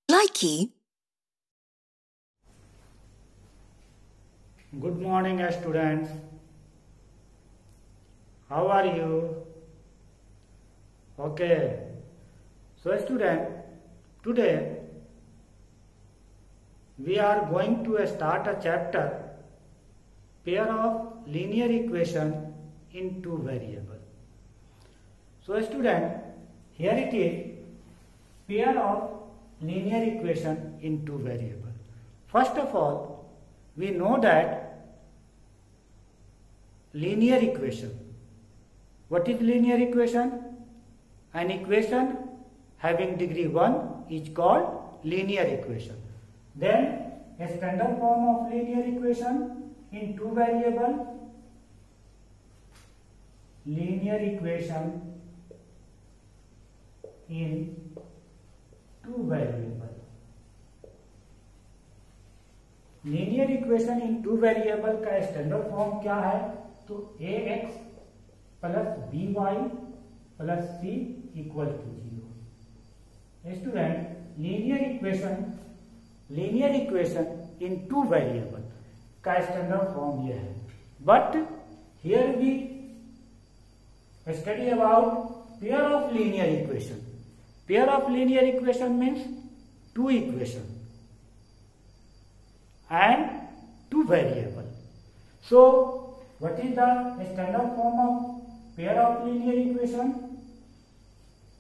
Likey. Good morning, students. How are you? Okay. So, student, today we are going to start a chapter, pair of linear equation in two variable. So, student, here it is, pair of linear equation in two variable. First of all, we know that linear equation. What is linear equation? An equation having degree 1 is called linear equation. Then a standard form of linear equation in two variable, linear equation in two variable. Linear equation in two variable का standard form क्या है? तो ax plus by plus c equal to 0. Student, linear equation in two variable का standard form यह है. But here we study about pair of linear equation. Pair of linear equation means two equation and two variable. So, what is the standard form of pair of linear equation?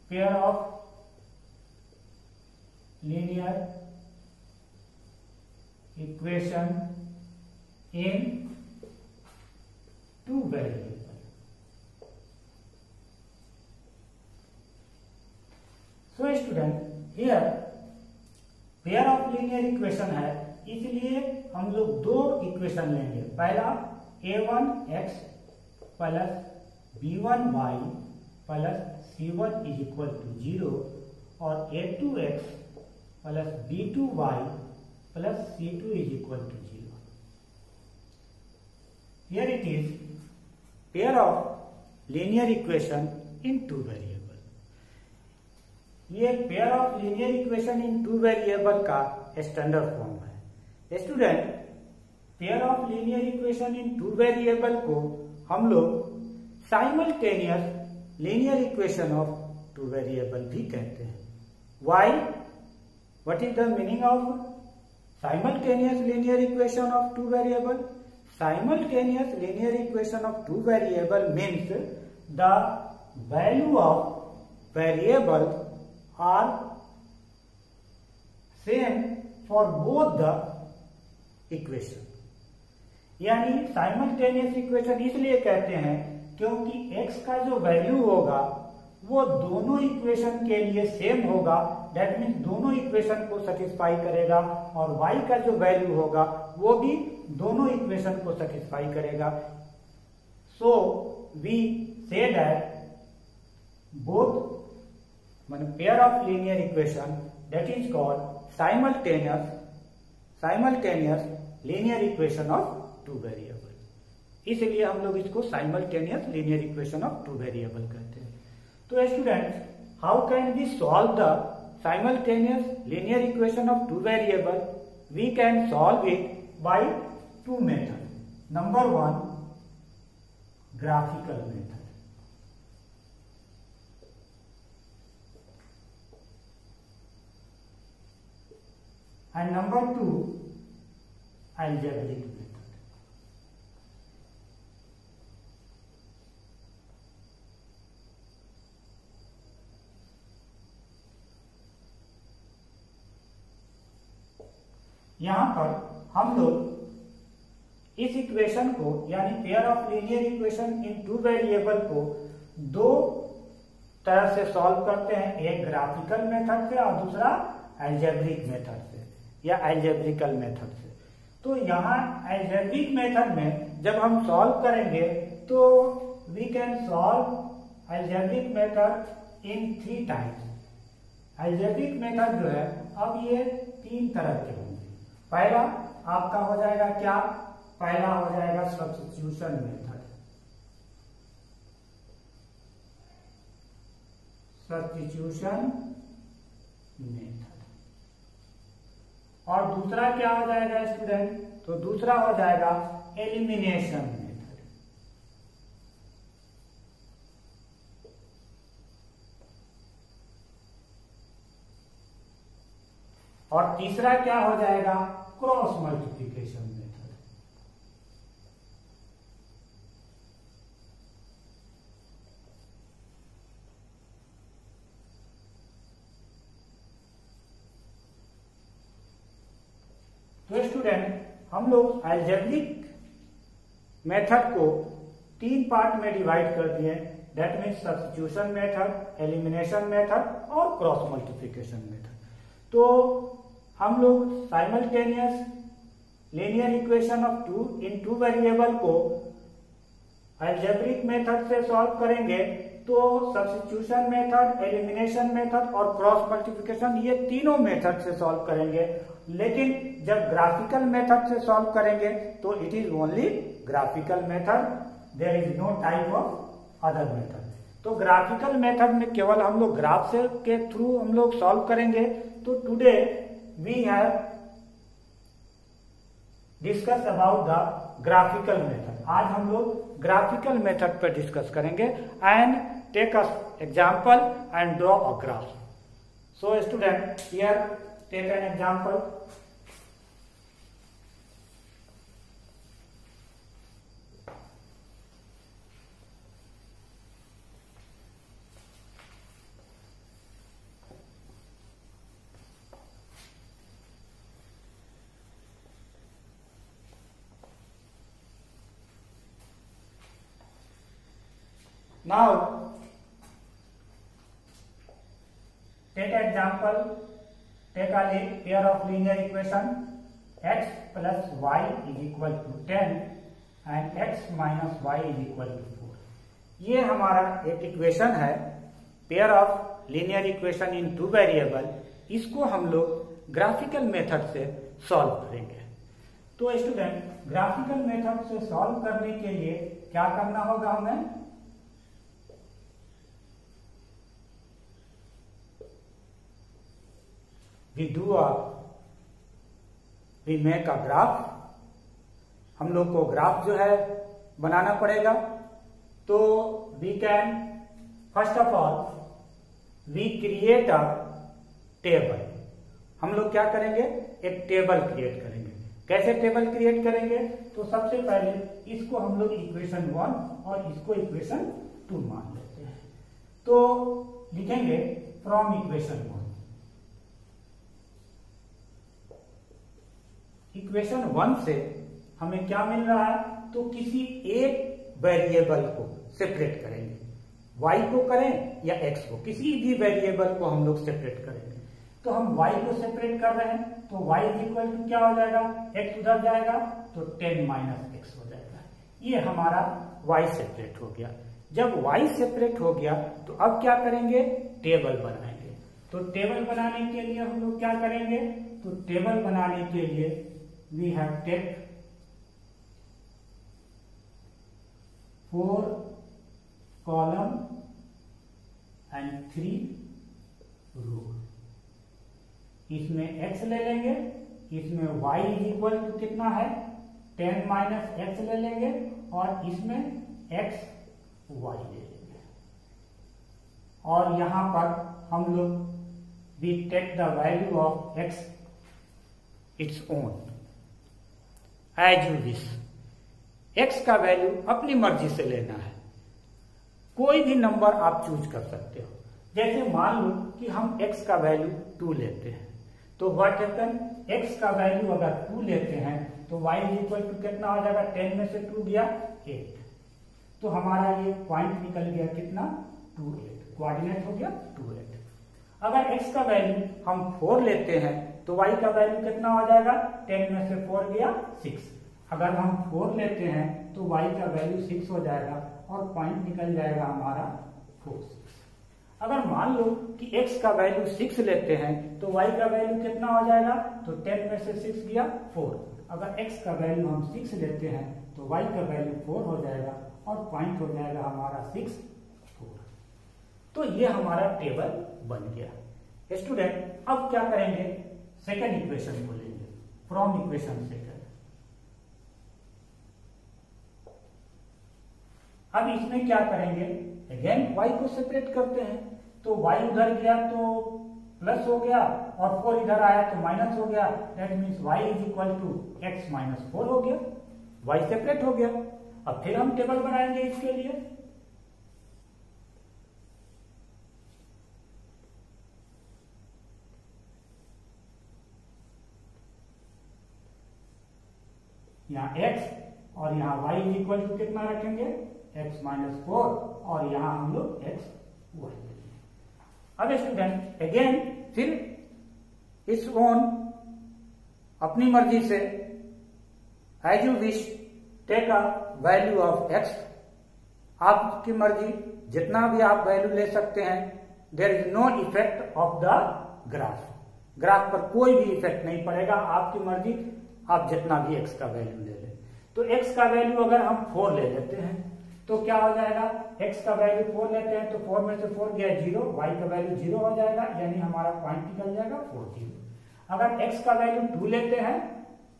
Pair of linear equation in two variable. So student, here pair of linear equation है, इसलिए हम लोग दो equation लेंगे. पहला a1x plus b1y plus c1 is equal to 0 और a2x plus b2y plus c2 is equal to 0. Here it is pair of linear equation in two variable. ये pair of linear equation in two variable का standard form है. Student, pair of linear equation in two variable को हम लोग simultaneous linear equation of two variable भी कहते हैं. Why? What is the meaning of simultaneous linear equation of two variable? Simultaneous linear equation of two variable means the value of variable are same for both the equation. यानी simultaneous equation इसलिए कहते हैं क्योंकि x का जो value होगा वो दोनों इक्वेशन के लिए सेम होगा. दैट मीन्स दोनों इक्वेशन को सेटिस्फाई करेगा, और y का जो वैल्यू होगा वो भी दोनों इक्वेशन को सेटिस्फाई करेगा. So we say that both pair of linear equation that is called simultaneous linear equation of two variable. इसलिए हम लोग इसको simultaneous linear equation of two variable कहते हैं. तो students, how can we solve the simultaneous linear equation of two variable? We can solve it by two methods. Number one, graphical method. And number two, algebraic method. यहां पर हम लोग इस equation को यानी pair of linear equation in two variable को दो तरह से सॉल्व करते हैं, एक ग्राफिकल मेथड से और दूसरा अलजेब्रिक मेथड से या अलजेब्रिकल मेथड से। तो यहाँ अलजेब्रिक मेथड में जब हम सॉल्व करेंगे तो we can solve algebraic method in 3 types. Algebraic method जो है अब ये 3 तरह के होंगे। पहला आपका हो जाएगा क्या, पहला हो जाएगा सब्स्टिट्यूशन मेथड। Substitution method. और दूसरा क्या हो जाएगा स्टूडेंट, तो दूसरा हो जाएगा एलिमिनेशन मेथड। और तीसरा क्या हो जाएगा, क्रॉस मल्टीप्लिकेशन मेथड। तो स्टूडेंट हम लोग अलजेब्रिक मेथड को 3 पार्ट में डिवाइड कर दिए, that means substitution method, elimination method और क्रॉस मल्टीप्लिकेशन मेथड। तो हम लोग simultaneous linear equation of to variable को अलजेब्रिक मेथड से सॉल्व करेंगे तो सब्स्टिट्यूशन मेथड, एलिमिनेशन मेथड और क्रॉस मल्टीप्लिकेशन ये तीनों मेथड से सॉल्व करेंगे। लेकिन जब ग्राफिकल मेथड से सॉल्व करेंगे तो it is only graphical method, there is no type of other method. तो ग्राफिकल मेथड में केवल हम लोग ग्राफ से के थ्रू हम लोग सॉल्व करेंगे। तो today we have discuss about the graphical method. आज हम लोग ग्राफिकल मेथड पर डिस्कस करेंगे and take a example and draw a graph. So student here take an example. Now, take example, take a pair of linear equation x plus y is equal to 10 and x minus y is equal to 4. ये हमारा एक equation है pair of linear equation in two variable. इसको हम लोग graphical method से solve करेंगे। तो स्टूडेंट ग्राफिकल मेथड से सॉल्व करने के लिए क्या करना होगा हमें, we make a graph। हम लोग को ग्राफ जो है बनाना पड़ेगा। तो we can first of all we create a table। हम लोग क्या करेंगे, एक टेबल क्रिएट करेंगे। कैसे टेबल क्रिएट करेंगे, तो सबसे पहले इसको हम लोग इक्वेशन 1 और इसको इक्वेशन 2 मान लेते हैं। तो लिखेंगे फ्रॉम इक्वेशन 1। इक्वेशन 1 से हमें क्या मिल रहा है, तो किसी एक वेरिएबल को सेपरेट करेंगे, y को करें या x को, किसी भी वेरिएबल को हम लोग सेपरेट करेंगे। तो हम y को सेपरेट कर रहे हैं तो y इक्वल टू क्या हो जाएगा, x उधर जाएगा तो 10 माइनस x हो जाएगा। ये हमारा y सेपरेट हो गया। जब y सेपरेट हो गया तो अब क्या करेंगे, टेबल बनाएंगे। तो टेबल बनाने के लिए हम लोग क्या करेंगे, तो टेबल बनाने के लिए we have take 4 column and 3 row। इसमें x ले लेंगे, इसमें y इज इक्वल टू कितना है 10 माइनस x ले लेंगे और इसमें x y ले लेंगे। और यहां पर हम लोग we take the value of x its own as you wish. X का वैल्यू अपनी मर्जी से लेना है, कोई भी नंबर आप चूज कर सकते हो। जैसे मान लो कि हम एक्स का वैल्यू 2 लेते हैं, तो व्हाट हैपन, x का वैल्यू अगर 2 लेते हैं तो y इज इक्वल टू कितना हो जाएगा, 10 में से 2 गया 8, तो हमारा ये पॉइंट निकल गया कितना 2 8, कोऑर्डिनेट हो गया 2 8। अगर x का वैल्यू हम 4 लेते हैं तो y का वैल्यू कितना हो जाएगा, 10 में से 4 गया 6, अगर हम 4 लेते हैं तो y का वैल्यू 6 हो जाएगा और पॉइंट निकल जाएगा हमारा 4 6। अगर मान लो कि x का वैल्यू 6 लेते हैं तो y का वैल्यू कितना हो जाएगा, तो 10 में से 6 गया 4, अगर x का वैल्यू हम 6 लेते हैं तो y का वैल्यू 4 हो जाएगा और पॉइंट हो जाएगा हमारा 6 4। तो ये हमारा टेबल बन गया। स्टूडेंट अब क्या करेंगे, सेकंड इक्वेशन को लेंगे फ्रॉम इक्वेशन सेकंड। अब इसमें क्या करेंगे, अगेन y को सेपरेट करते हैं, तो y उधर गया तो प्लस हो गया और 4 इधर आया तो माइनस हो गया, that means y is equal to x minus 4 हो गया, y सेपरेट हो गया। अब फिर हम टेबल बनाएंगे इसके लिए। यहाँ x और यहाँ y इज इक्वल टू कितना रखेंगे, x माइनस 4 और यहाँ हम लोग x y। अब स्टूडेंट अगेन फिर इस ओन अपनी मर्जी से as you wish take a value of x, आपकी मर्जी जितना भी आप वैल्यू ले सकते हैं, there is no effect of the graph, graph पर कोई भी इफेक्ट नहीं पड़ेगा, आपकी मर्जी आप जितना भी x का वैल्यू ले लें। तो x का वैल्यू अगर हम 4 ले लेते हैं तो क्या हो जाएगा, x का वैल्यू 4 लेते हैं तो 4 में से 4 गया 0, y का वैल्यू 0 हो जाएगा, यानी हमारा पॉइंट निकल जाएगा 4 0। अगर x का वैल्यू 2 लेते हैं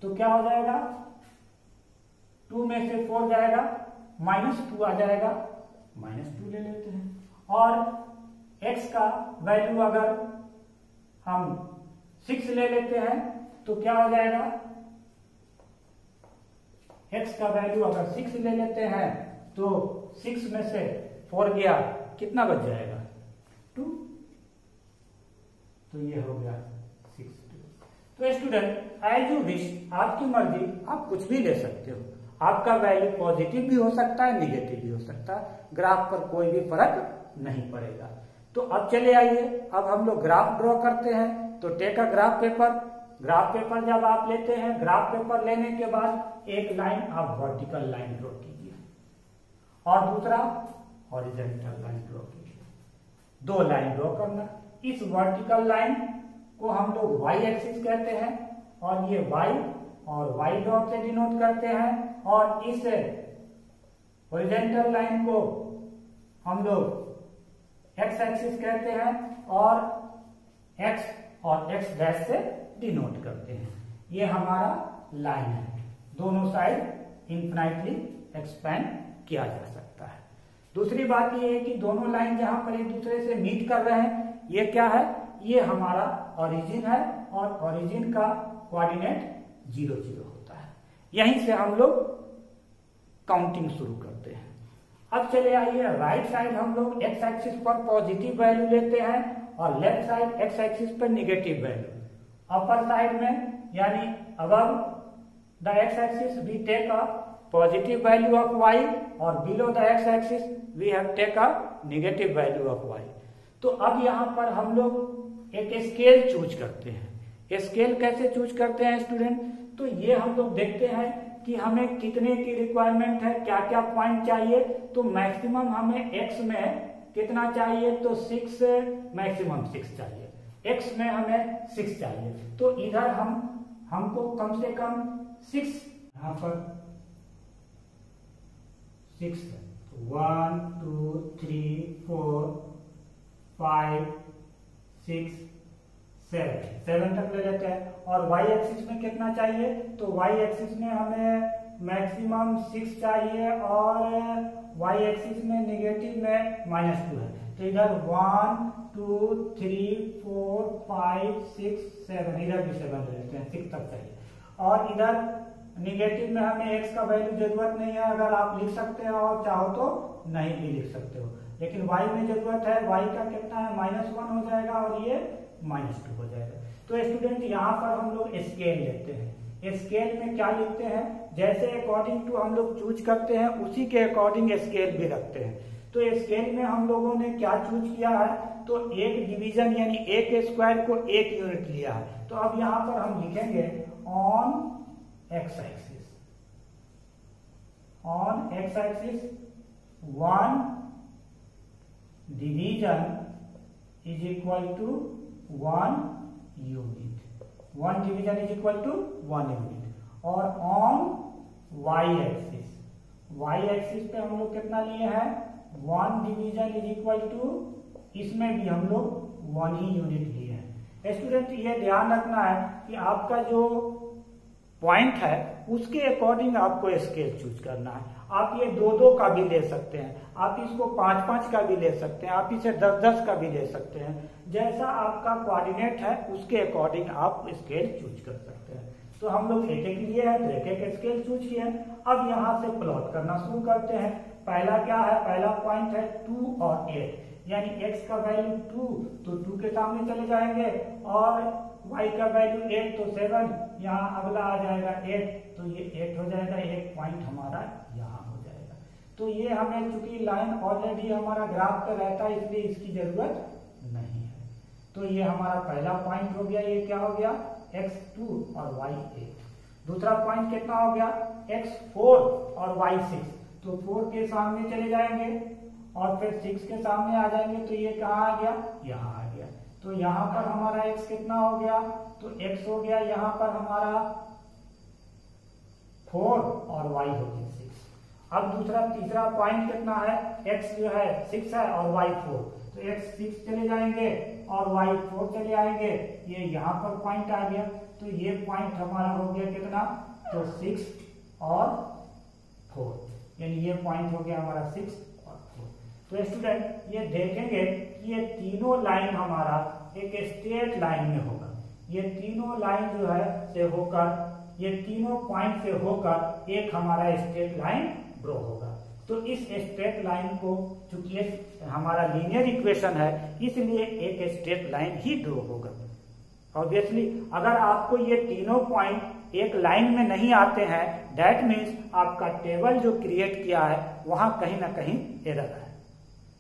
तो क्या हो जाएगा, 2 में से 4 जाएगा -2 आ जाएगा, -2 ले लेते हैं। और x का वैल्यू अगर हम 6 ले लेते हैं तो क्या हो जाएगा, x का वैल्यू अगर 6 ले लेते हैं तो 6 में से 4 गया, कितना बच जाएगा 2, तो ये हो गया 6 2। तो स्टूडेंट एज यू विश, आपकी मर्जी, आप कुछ भी ले सकते हो, आपका वैल्यू पॉजिटिव भी हो सकता है पेटिव भी हो सकता है, ग्राफ पर कोई भी फर्क नहीं पड़ेगा। तो अब चले आइए, अब हम लोग ग्राफ ड्रॉ करते हैं। तो take a graph paper, graph paper जब आप लेते हैं, ग्राफ पेपर लेने के बाद एक लाइन आप वर्टिकल लाइन ड्रॉ कीजिए और दूसरा हॉरिजॉन्टल लाइन ड्रॉ कीजिए, 2 लाइन ड्रॉ करना। इस वर्टिकल लाइन को हम लोग y एक्सिस कहते हैं और ये y और y डॉट से डिनोट करते हैं, और इस हॉरिजॉन्टल लाइन को हम लोग x एक्सिस कहते हैं और x और x डैश से डिनोट करते हैं। ये हमारा लाइन है, दोनों साइड इंफिनिटली एक्सपेंड किया जा सकता है। दूसरी बात ये है कि दोनों लाइन जहां पर एक दूसरे से मीट कर रहे हैं, ये क्या है, ये हमारा ओरिजिन है और ओरिजिन का कोऑर्डिनेट 0 0 होता है। यहीं से हम लोग काउंटिंग शुरू करते हैं। अब चले आइए, राइट साइड हम लोग x एक्सिस पर पॉजिटिव वैल्यू लेते हैं और लेफ्ट साइड x एक्सिस पर निगेटिव वैल्यू। अपर साइड में यानी above the x axis we take a positive value of y और below the x axis we have take a negative value of y। तो अब यहाँ पर हम लोग एक स्केल चूज करते हैं। स्केल कैसे चूज करते हैं स्टूडेंट, तो ये हम लोग देखते हैं कि हमें कितने की रिक्वायरमेंट है, क्या क्या पॉइंट चाहिए। तो मैक्सिमम हमें x में कितना चाहिए, तो 6, मैक्सिमम 6 चाहिए, x में हमें 6 चाहिए। तो इधर हमको कम से कम 6, यहाँ पर 6 1 2 3 4 5 6 7 तक ले लेते हैं। और y एक्सिस में कितना चाहिए, तो y एक्सिस में हमें मैक्सिमम 6 चाहिए और y एक्सिस में निगेटिव में -2 है। तो इधर 1 2 3 4 5 6 7, इधर भी 7 ले लेते हैं, 6 तक चाहिए। और इधर निगेटिव में हमें x का वैल्यू जरूरत नहीं है, अगर आप लिख सकते हो और चाहो तो नहीं भी लिख सकते हो, लेकिन y में जरूरत है। y का कितना है, -1 हो जाएगा और ये -2 हो जाएगा। तो स्टूडेंट यहाँ पर हम लोग स्केल लेते हैं। स्केल में क्या लिखते हैं, जैसे अकॉर्डिंग टू हम लोग चूज करते हैं उसी के अकॉर्डिंग स्केल भी रखते हैं। तो स्केल में हम लोगों ने क्या चूज किया है, तो एक डिवीजन यानी एक स्क्वायर को एक यूनिट लिया है। तो अब यहाँ पर हम लिखेंगे on x axis, on x axis 1 division is equal to 1 unit, 1 division is equal to 1 unit. और on y axis, y axis पे हम लोग कितना लिए हैं, 1 डिवीजन इज इक्वल टू, इसमें भी हम लोग 1 ही यूनिट लिए हैं। स्टूडेंट ये ध्यान रखना है कि आपका जो पॉइंट है उसके अकॉर्डिंग आपको स्केल चूज करना है। आप ये 2-2 का भी ले सकते हैं, आप इसको 5-5 का भी ले सकते हैं, आप इसे 10-10 का भी ले सकते हैं। जैसा आपका कोऑर्डिनेट है उसके अकॉर्डिंग आप स्केल चूज कर सकते हैं। तो हम लोग एक एक लिए हैं तो एक एक स्केल चूज किए हैं। अब यहाँ से प्लॉट करना शुरू करते हैं। पहला क्या है, पहला पॉइंट है 2 और 8, यानी x का वैल्यू 2 तो 2 के सामने चले जाएंगे, और y का वैल्यू 8 तो 7, यहाँ अगला आ जाएगा 8 तो ये 8 हो जाएगा, एक पॉइंट हमारा यहाँ हो जाएगा। तो ये हमें चूंकि लाइन ऑलरेडी हमारा ग्राफ पे रहता है इसलिए इसकी जरूरत नहीं है। तो ये हमारा पहला पॉइंट हो गया, ये क्या हो गया x2 और y8। दूसरा पॉइंट कितना हो गया x4 और y6, तो 4 के सामने चले जाएंगे और फिर 6 के सामने आ जाएंगे, तो ये कहाँ आ गया, यहाँ आ गया। तो यहाँ पर हमारा x कितना हो गया, तो x हो गया यहाँ पर हमारा 4 और y हो गया 6। अब तीसरा पॉइंट कितना है, x जो है 6 है और y 4, तो x 6 चले जाएंगे और y 4 चले आएंगे, ये यहाँ पर पॉइंट आ गया। तो ये पॉइंट हमारा हो गया कितना, तो 6 और 4, यानी ये पॉइंट हो गया हमारा 6 और 4। तो स्टूडेंट ये देखेंगे कि ये तीनों लाइन हमारा एक स्ट्रेट लाइन में होगा। ये तीनों लाइन जो है से होकर, ये तीनों पॉइंट से होकर एक हमारा स्ट्रेट लाइन ड्रॉ होगा। तो इस स्ट्रेट लाइन को, चूंकि हमारा लीनियर इक्वेशन है इसलिए एक स्ट्रेट लाइन ही ड्रॉ होगा। ऑब्वियसली अगर आपको ये तीनों पॉइंट एक लाइन में नहीं आते हैं, दैट मीन्स आपका टेबल जो क्रिएट किया है वहां कहीं ना कहीं एरर है।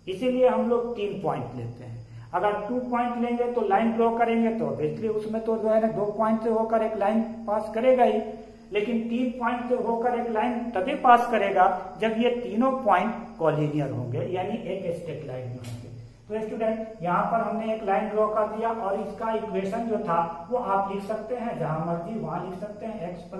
इसीलिए हम लोग 3 पॉइंट लेते हैं। अगर 2 पॉइंट लेंगे तो लाइन ड्रॉ करेंगे तो ऑब्वियसली उसमें तो जो है ना 2 पॉइंट से होकर एक लाइन पास करेगा ही, लेकिन 3 पॉइंट से होकर एक लाइन तभी पास करेगा जब ये तीनों पॉइंट कॉलिनियर होंगे, यानी एक स्ट्रेट लाइन में होंगे। तो स्टूडेंट यहाँ पर हमने एक लाइन ड्रॉ कर दिया और इसका इक्वेशन जो था वो आप लिख सकते हैं जहां मर्जी वहां लिख सकते हैं, x +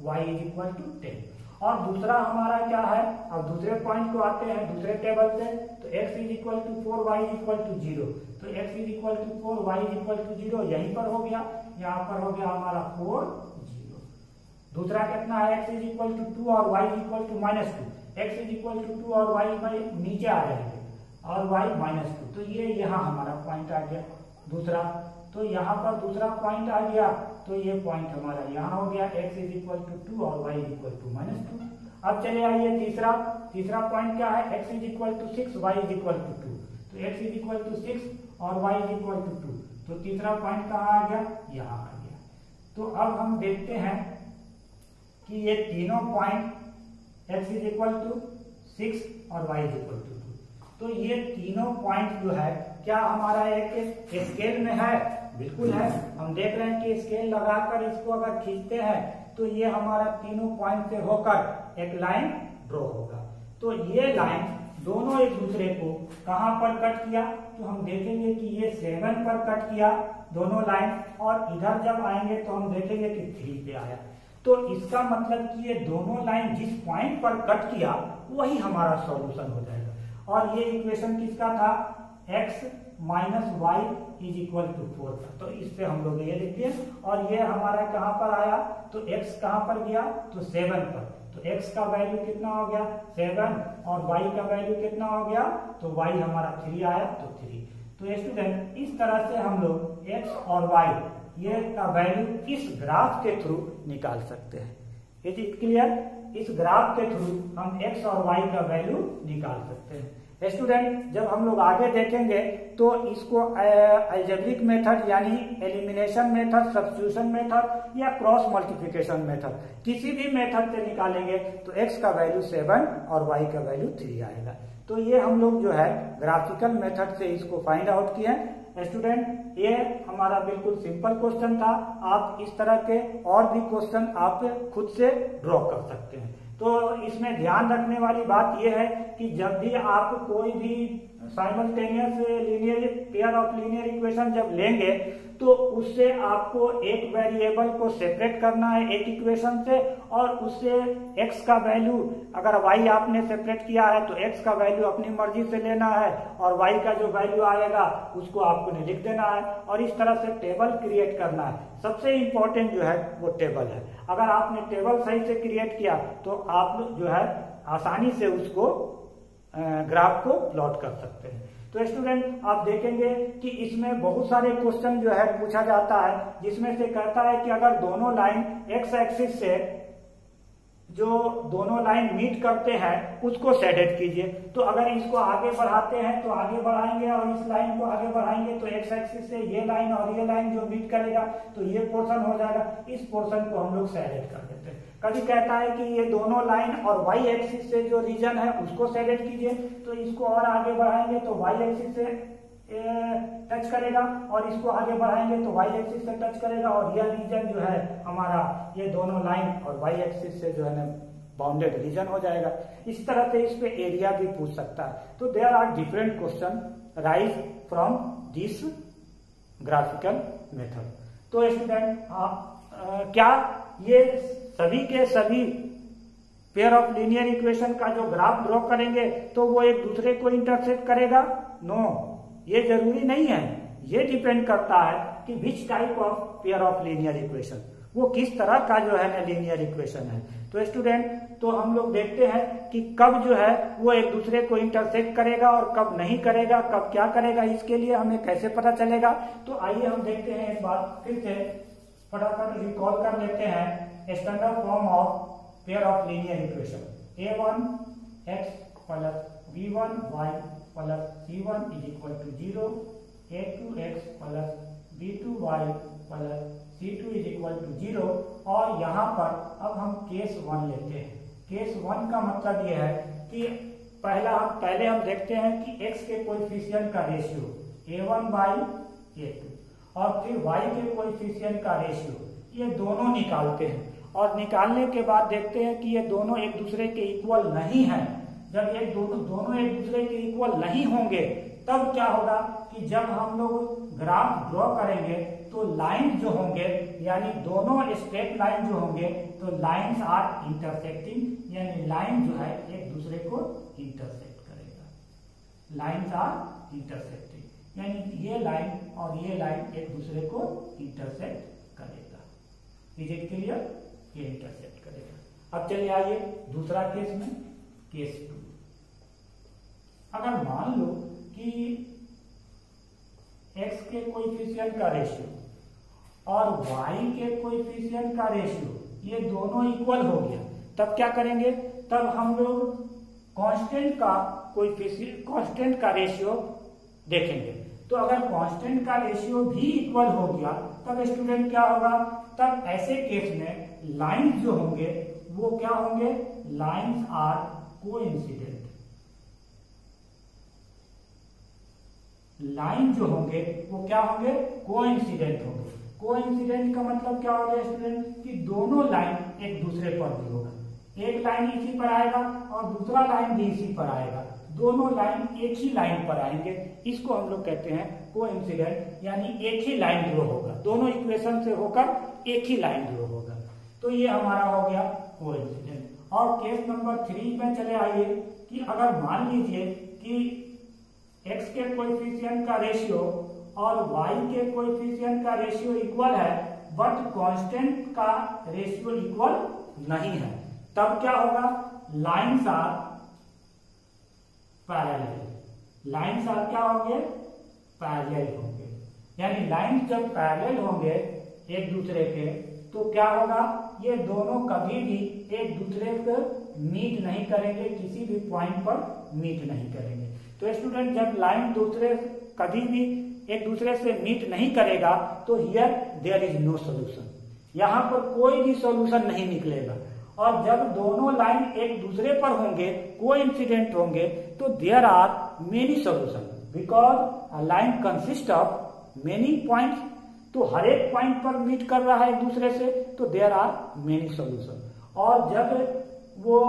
y = 10। और दूसरा हमारा क्या है, अब दूसरे पॉइंट को आते हैं दूसरे टेबल से, तो x = 4 y = 0, तो x = 4 y = 0 यहीं पर हो गया, यहाँ पर हो गया हमारा 4 0। दूसरा कितना है, x = 2 और y = -2, x = 2 और y नीचे आ जाएंगे और y -2, तो ये यहाँ हमारा पॉइंट आ गया दूसरा। तो यहाँ पर दूसरा पॉइंट आ गया, तो ये पॉइंट हमारा यहाँ हो गया, x = 2 और y = -2। अब चले आइए तीसरा पॉइंट क्या है, x = 6 y = 2, तो x = 6 और y = 2, तो तीसरा पॉइंट कहाँ आ गया, यहाँ आ गया। तो अब हम देखते हैं कि ये तीनों पॉइंट x = 6 और y = 2, तो ये तीनों पॉइंट जो है क्या हमारा एक स्केल में है, बिल्कुल है। हम देख रहे हैं कि स्केल लगाकर इसको अगर खींचते हैं तो ये हमारा तीनों पॉइंट से होकर एक लाइन ड्रॉ होगा। तो ये लाइन दोनों एक दूसरे को कहां पर कट किया, तो हम देखेंगे कि ये 7 पर कट किया दोनों लाइन, और इधर जब आएंगे तो हम देखेंगे कि 3 पे आया। तो इसका मतलब कि ये दोनों लाइन जिस पॉइंट पर कट किया वही हमारा सॉल्यूशन हो जाएगा। और ये इक्वेशन किसका था, x - y = 4 का, तो इससे हम लोग ये लिख दिए। और ये हमारा कहां पर आया, तो x कहां पर गया, तो 7 पर, तो x का वैल्यू कितना हो गया 7 और y का वैल्यू कितना हो गया, तो y हमारा 3 आया, तो 3। तो स्टूडेंट इस तरह से हम लोग x और y ये का वैल्यू इस ग्राफ के थ्रू निकाल सकते हैं। Is it clear? इस ग्राफ के थ्रू हम x और y का वैल्यू निकाल सकते हैं। स्टूडेंट जब हम लोग आगे देखेंगे तो इसको अलजेब्रिक मेथड यानी एलिमिनेशन मेथड, सब्स्टिट्यूशन मेथड या क्रॉस मल्टीप्लिकेशन मेथड, किसी भी मेथड से निकालेंगे तो x का वैल्यू 7 और y का वैल्यू 3 आएगा। तो ये हम लोग जो है ग्राफिकल मेथड से इसको फाइंड आउट किए। स्टूडेंट ये हमारा बिल्कुल सिंपल क्वेश्चन था। आप इस तरह के और भी क्वेश्चन आप खुद से ड्रॉ कर सकते हैं। तो इसमें ध्यान रखने वाली बात यह है कि जब भी आप कोई भी simultaneous linear pair of linear equation जब लेंगे तो उससे आपको एक वेरिएबल को सेपरेट करना है एक इक्वेशन से, और उससे x का वैल्यू, अगर y आपने सेपरेट किया है तो x का वैल्यू अपनी मर्जी से लेना है और y का जो वैल्यू आएगा उसको आपको लिख देना है, और इस तरह से टेबल क्रिएट करना है। सबसे इंपॉर्टेंट जो है वो टेबल है। अगर आपने टेबल सही से क्रिएट किया तो आप जो है आसानी से उसको ग्राफ को प्लॉट कर सकते हैं। तो स्टूडेंट आप देखेंगे कि इसमें बहुत सारे क्वेश्चन जो है पूछा जाता है, जिसमें से कहता है कि अगर दोनों लाइन एक्स एक्सिस से जो दोनों लाइन मीट करते हैं उसको शेडेड कीजिए। तो अगर इसको आगे बढ़ाते हैं तो आगे बढ़ाएंगे और इस लाइन को आगे बढ़ाएंगे तो एक्स एक्सिस से ये लाइन और ये लाइन जो मीट करेगा तो ये पोर्शन हो जाएगा, इस पोर्शन को हम लोग शेडेड कर देते हैं। कभी कहता है कि ये दोनों लाइन और वाई एक्सिस से जो रीजन है उसको शेडेड कीजिए, तो इसको और आगे बढ़ाएंगे तो वाई एक्सिस से टच करेगा और इसको आगे बढ़ाएंगे तो वाई एक्सिस से टच करेगा, और यह रीजन जो है हमारा ये दोनों लाइन और वाई एक्सिस से जो है ना बाउंडेड रीजन हो जाएगा। इस तरह से इस पे एरिया भी पूछ सकता है। तो there are different question rise from this graphical method. तो स्टूडेंट क्या ये सभी के सभी पेयर ऑफ लीनियर इक्वेशन का जो ग्राफ ड्रॉ करेंगे तो वो एक दूसरे को इंटरसेक्ट करेगा? नो, ये जरूरी नहीं है। ये डिपेंड करता है कि which type of pair of linear equation, वो किस तरह का जो है ना लीनियर इक्वेशन है। तो स्टूडेंट तो हम लोग देखते हैं कि कब जो है वो एक दूसरे को इंटरसेक्ट करेगा और कब नहीं करेगा, कब क्या करेगा, इसके लिए हमें कैसे पता चलेगा। तो आइए हम देखते हैं एक बात फिर से फटाफट रिकॉल कर लेते हैं। Standard form of pair of linear equation a1x plus b1y plus c1 is equal to 0, a2x plus b2y plus c2 is equal to 0। और यहाँ पर अब हम केस 1 लेते हैं। केस 1 का मतलब यह है कि पहले हम देखते हैं कि x के कोएफिशिएंट का रेशियो a1/a2 और फिर y के कोएफिशिएंट का रेशियो, ये दोनों निकालते हैं। और निकालने के बाद देखते हैं कि ये दोनों एक दूसरे के इक्वल नहीं है। जब ये दोनों एक दूसरे के इक्वल नहीं होंगे तब क्या होगा कि जब हम लोग ग्राफ ड्रॉ करेंगे तो लाइन जो होंगे यानी दोनों स्ट्रेट लाइन जो होंगे तो लाइंस आर इंटरसेक्टिंग, यानी लाइन जो है एक दूसरे को इंटरसेक्ट करेगा। लाइंस आर इंटरसेक्टिंग यानी ये लाइन और ये लाइन एक दूसरे को इंटरसेक्ट करेगा। Is it clear? ये इंटरसेक्ट करेगा। अब चलिए आइए दूसरा केस में, केस 2। अगर मान लो कि x के कोएफिशिएंट का रेशियो और y के कोएफिशिएंट का रेशियो ये दोनों इक्वल हो गया, तब क्या करेंगे? तब हम लोग कांस्टेंट का रेशियो देखेंगे। तो अगर कांस्टेंट का रेशियो भी इक्वल हो गया तब स्टूडेंट क्या होगा? तब ऐसे केस में लाइंस जो होंगे वो क्या होंगे? Lines are coincident. लाइन जो होंगे वो क्या होंगे? कोइंसिडेंट होंगे। कोइंसिडेंट का मतलब क्या हो गया स्टूडेंट? कि दोनों लाइन एक दूसरे पर भी होगा। एक लाइन इसी पर आएगा और दूसरा लाइन भी इसी पर आएगा, दोनों लाइन एक ही लाइन पर आएंगे। इसको हम लोग कहते हैं कोइंसिडेंट, यानी एक ही लाइन ड्रॉ होगा, दोनों इक्वेशन से होकर एक ही लाइन ड्रॉ होगा। तो ये हमारा हो गया कोइंसिडेंट। और केस नंबर 3 में चले आइए कि अगर मान लीजिए कि x के कोएफिशिएंट का रेशियो और y के कोएफिशिएंट का रेशियो इक्वल है बट कांस्टेंट का रेशियो इक्वल नहीं है, तब क्या होगा? Lines are parallel. Lines are क्या होंगे? पैरेलल होंगे। यानी लाइंस जब पैरेलल होंगे एक दूसरे के तो क्या होगा? ये दोनों कभी भी एक दूसरे को मीट नहीं करेंगे, किसी भी पॉइंट पर मीट नहीं करेंगे। तो स्टूडेंट जब लाइन दूसरे कभी भी एक दूसरे से मीट नहीं करेगा तो here there is no solution, यहाँ पर कोई भी सॉल्यूशन नहीं निकलेगा। और जब दोनों लाइन एक दूसरे पर होंगे, कोइंसिडेंट होंगे, तो there are many solution because a line consist of many points. तो हर एक पॉइंट पर मीट कर रहा है एक दूसरे से, तो देयर आर मेनी सॉल्यूशन। और जब वो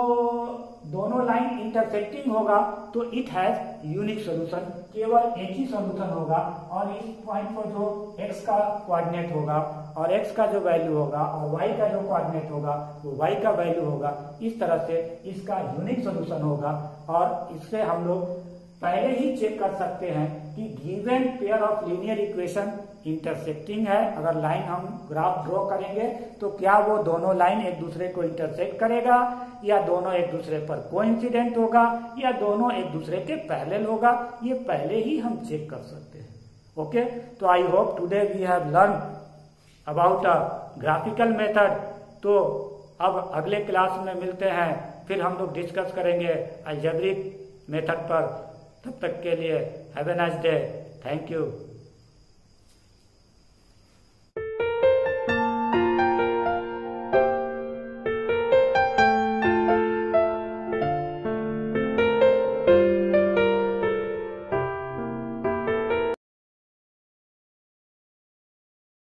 दोनों लाइन इंटरसेक्टिंग होगा तो इट हैज यूनिक सॉल्यूशन, केवल एक ही सॉल्यूशन होगा। और इस पॉइंट पर जो x का कोऑर्डिनेट होगा और x का जो वैल्यू होगा और y का जो कोऑर्डिनेट होगा वो y का वैल्यू होगा। इस तरह से इसका यूनिक सॉल्यूशन होगा। और इससे हम लोग पहले ही चेक कर सकते हैं कि given pair of linear equation intersecting है। अगर लाइन हम ग्राफ ड्रॉ करेंगे तो क्या वो दोनों लाइन एक दूसरे को इंटरसेक्ट करेगा, या दोनों एक दूसरे पर कोइंसिडेंट होगा, या दोनों एक दूसरे के पैरेलल होगा, ये पहले ही हम चेक कर सकते हैं। ओके, तो I hope today we have learn about a graphical method. तो अब अगले क्लास में मिलते हैं, फिर हम लोग डिस्कस करेंगे अलजेब्रिक मेथड पर। तब तक के लिए have a nice day, thank you.